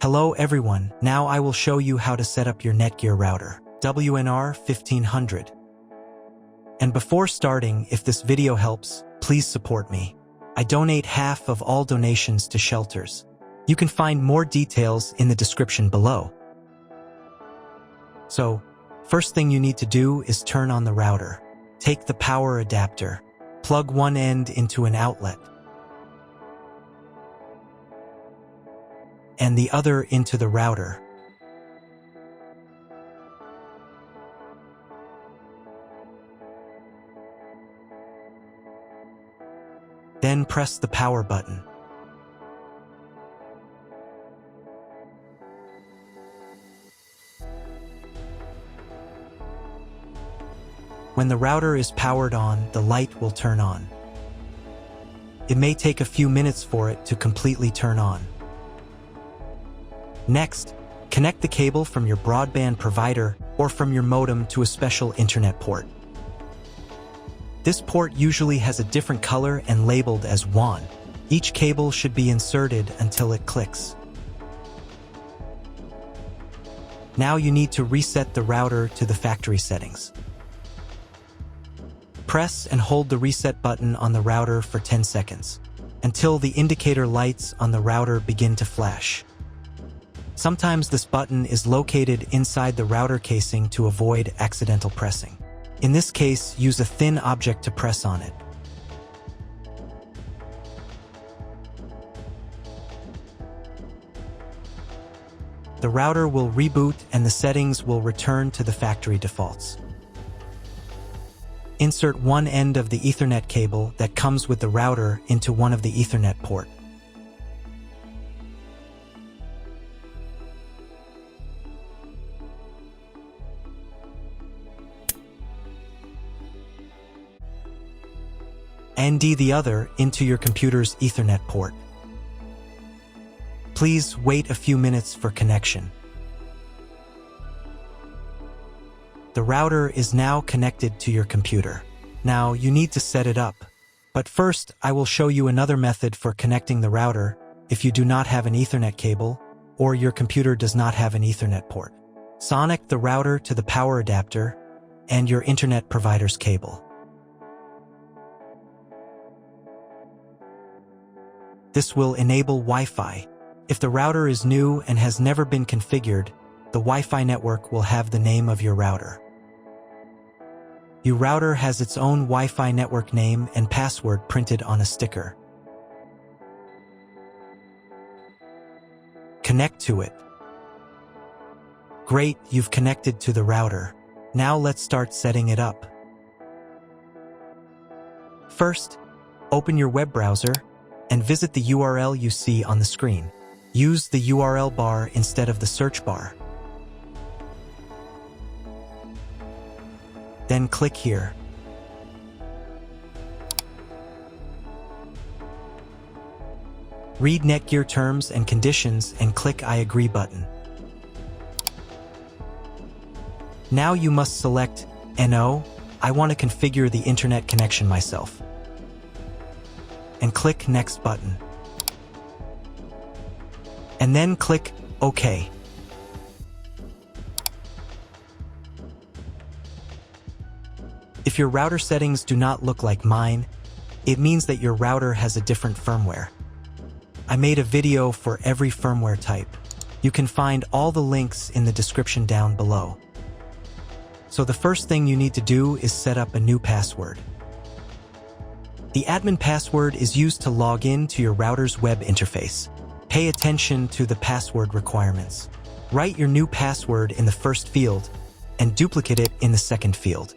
Hello everyone, now I will show you how to set up your NETGEAR router, WNR1500. And before starting, if this video helps, please support me. I donate half of all donations to shelters. You can find more details in the description below. So, first thing you need to do is turn on the router. Take the power adapter, plug one end into an outlet, and the other into the router. Then press the power button. When the router is powered on, the light will turn on. It may take a few minutes for it to completely turn on. Next, connect the cable from your broadband provider or from your modem to a special internet port. This port usually has a different color and labeled as WAN. Each cable should be inserted until it clicks. Now you need to reset the router to the factory settings. Press and hold the reset button on the router for 10 seconds, until the indicator lights on the router begin to flash. Sometimes this button is located inside the router casing to avoid accidental pressing. In this case, use a thin object to press on it. The router will reboot and the settings will return to the factory defaults. Insert one end of the Ethernet cable that comes with the router into one of the Ethernet port. And the other into your computer's Ethernet port. Please wait a few minutes for connection. The router is now connected to your computer. Now you need to set it up. But first, I will show you another method for connecting the router if you do not have an Ethernet cable or your computer does not have an Ethernet port. Connect the router to the power adapter and your internet provider's cable. This will enable Wi-Fi. If the router is new and has never been configured, the Wi-Fi network will have the name of your router. Your router has its own Wi-Fi network name and password printed on a sticker. Connect to it. Great, you've connected to the router. Now let's start setting it up. First, open your web browser and visit the URL you see on the screen. Use the URL bar instead of the search bar. Then click here. Read NETGEAR terms and conditions and click I agree button. Now you must select No, I want to configure the internet connection myself, and click Next button. And then click OK. If your router settings do not look like mine, it means that your router has a different firmware. I made a video for every firmware type. You can find all the links in the description down below. So the first thing you need to do is set up a new password. The admin password is used to log in to your router's web interface. Pay attention to the password requirements. Write your new password in the first field and duplicate it in the second field.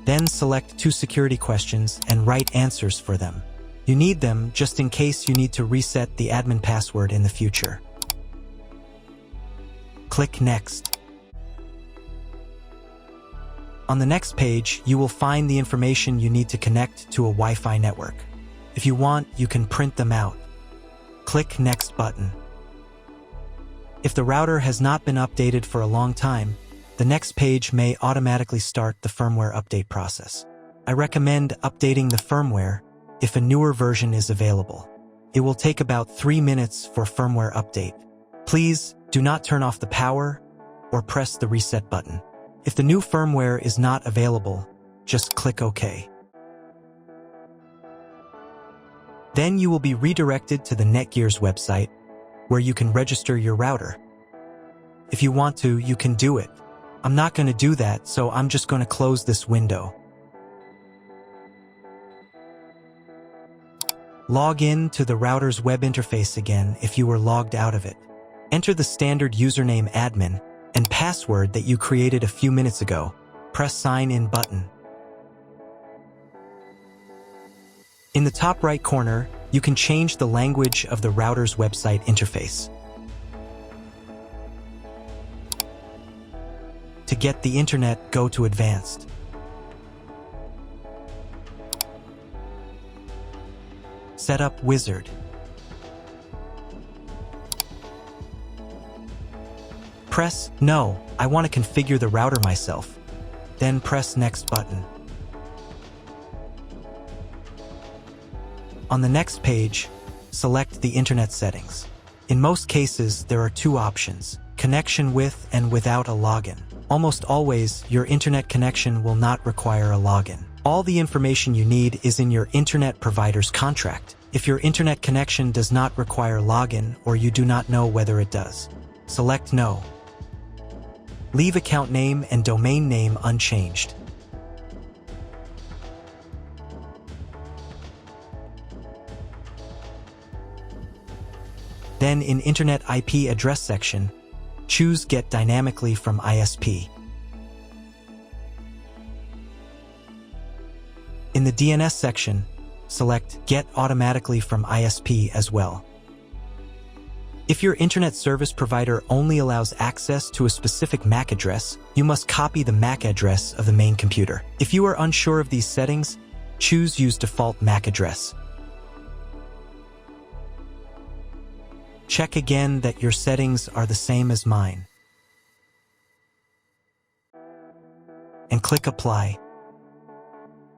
Then select 2 security questions and write answers for them. You need them just in case you need to reset the admin password in the future. Click Next. On the next page, you will find the information you need to connect to a Wi-Fi network. If you want, you can print them out. Click Next button. If the router has not been updated for a long time, the next page may automatically start the firmware update process. I recommend updating the firmware if a newer version is available. It will take about 3 minutes for firmware update. Please do not turn off the power or press the reset button. If the new firmware is not available, just click OK. Then you will be redirected to the NETGEAR's website, where you can register your router. If you want to, you can do it. I'm not going to do that, so I'm just going to close this window. Log in to the router's web interface again if you were logged out of it. Enter the standard username admin and password that you created a few minutes ago. Press Sign In button. In the top right corner, you can change the language of the router's website interface. To get the internet, go to Advanced. Setup Wizard. Press No, I want to configure the router myself. Then press Next button. On the next page, select the internet settings. In most cases, there are two options: connection with and without a login. Almost always, your internet connection will not require a login. All the information you need is in your internet provider's contract. If your internet connection does not require login or you do not know whether it does, select No. Leave account name and domain name unchanged. Then in Internet IP address section, choose Get Dynamically from ISP. In the DNS section, select Get Automatically from ISP as well. If your internet service provider only allows access to a specific MAC address, you must copy the MAC address of the main computer. If you are unsure of these settings, choose Use Default MAC Address. Check again that your settings are the same as mine. And click Apply.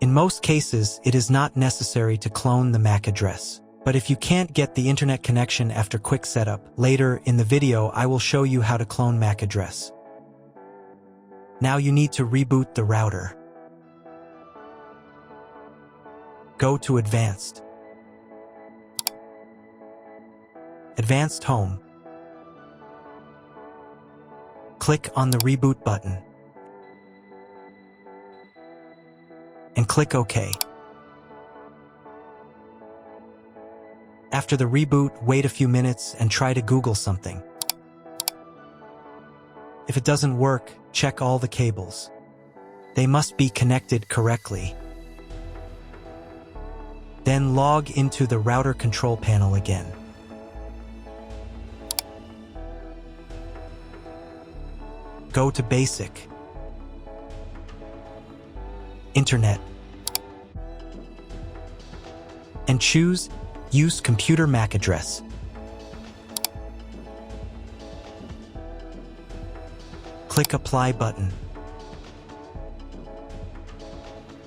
In most cases, it is not necessary to clone the MAC address. But if you can't get the internet connection after quick setup, later in the video I will show you how to clone MAC address. Now you need to reboot the router. Go to Advanced. Advanced Home. Click on the Reboot button. And click OK. After the reboot, wait a few minutes and try to Google something. If it doesn't work, check all the cables. They must be connected correctly. Then log into the router control panel again. Go to Basic, Internet, and choose Use Computer MAC Address. Click Apply button.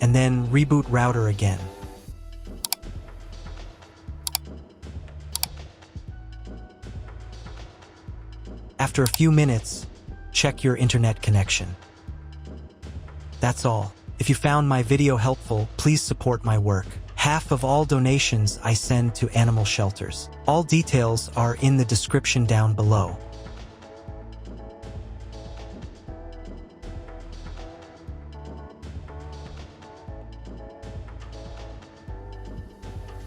And then reboot router again. After a few minutes, check your internet connection. That's all. If you found my video helpful, please support my work. Half of all donations I send to animal shelters. All details are in the description down below.